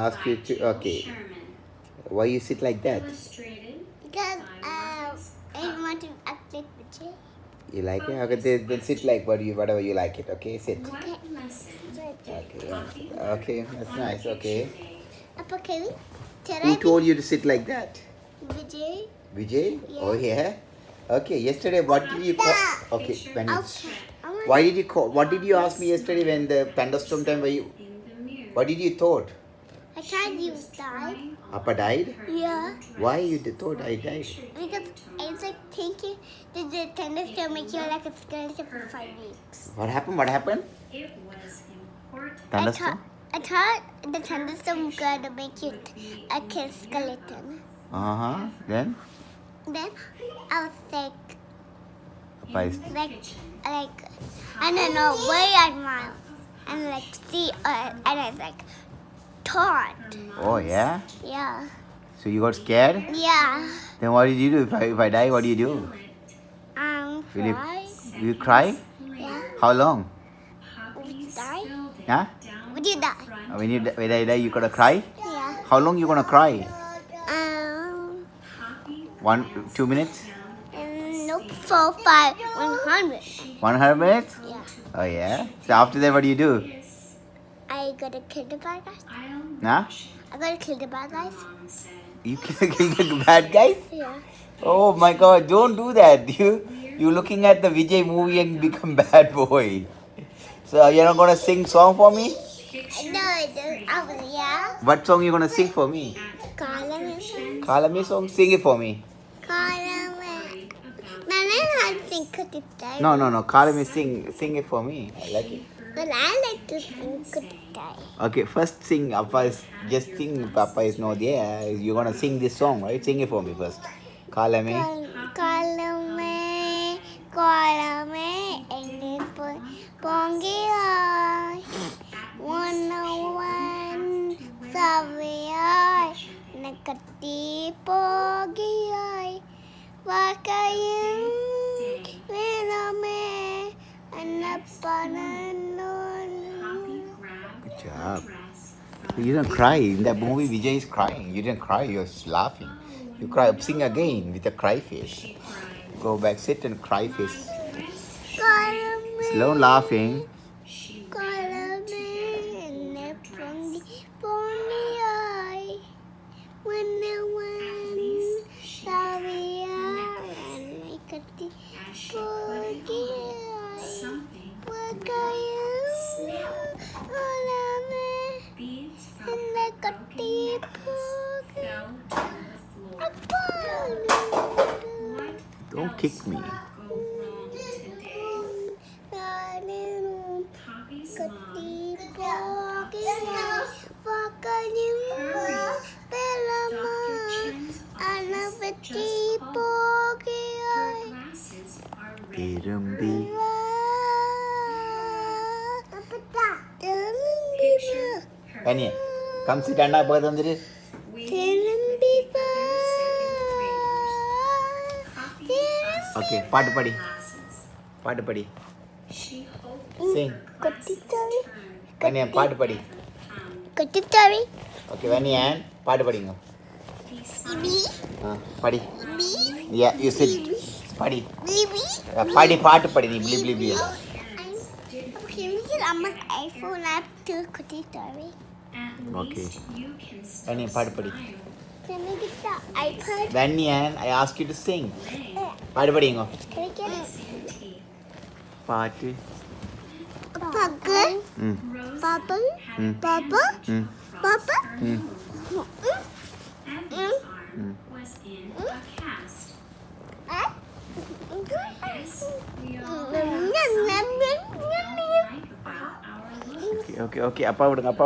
Ask you to. Okay. Why you sit like that? Because I want to act like the J. You like it? Okay, then sit like whatever you like it. Okay, sit. Okay. Okay, yeah. Okay, that's nice. Okay. Appa Kevin, Who told you to sit like that? Vijay. Vijay? Yeah. Oh yeah. Okay. Yesterday, what did you call? Okay, when it's. Okay. Why did you call? What did you ask me yesterday when the thunderstorm time? What did you thought? I thought you died. Appa died? Yeah. Why you thought I died? Because I was like thinking that the thunderstorm make you like a skeleton for 5 weeks. What happened? What happened? Thunderstorm? I thought the thunderstorm was gonna make you like a skeleton. Then? Then I was like, Appa is. I don't know where I'm at. And like see, and I was like, thought. Oh yeah. Yeah. So you got scared? Yeah. Then what did you do? If I die, what do you do? Will you, Cry. will you cry? Yeah. How long? Would you die? Huh? Would you die? When I die, you gonna cry? Yeah. How long you gonna cry? 1, 2 minutes? nope, 4, 5, 100. 100 minutes? Yeah. Oh yeah. So after that, what do you do? I gotta kill the bad guys. Huh? I gotta kill the bad guys. You kill the bad guys? Yeah. Oh my God! Don't do that. You looking at the Vijay movie and become bad boy. So you're not gonna sing song for me? No, yeah. What song you gonna sing for me? Kalamation. Kalami song, sing it for me. Kalamation. My name has been cut it down. No. Kalami sing it for me. I like it. But I like to sing cut it down. Okay, first sing. Papa is just sing. Papa is not there. You're gonna sing this song, right? Sing it for me first. Kalami. Kalame, and then pongi ay. 101 sabi ay. Nakati pogi ay. Wakayang miname. Good job. You didn't cry. In that movie, Vijay is crying. You didn't cry. You're laughing. You cry. Sing again with a cry face. Go back, sit and cry face. Slow laughing. Don't kick me. Penny, come sit down. Okay, பாட்டு படி. Sing. Penny, பாட்டு படி. Okay, Penny, பாட்டு படிங்க. படி. Yeah, you sit. படி. பாட்டு படி நீ bli. I'm an iPhone app to Kutitari. Okay. Penny, பாட்டு படி. Can I get the iPad? Penny, I ask you to sing. பாட்டு படிங்க. Can I get it? பாட்டு. Papa. Papa. Papa. Papa. Okay. அப்பா விடுங்க.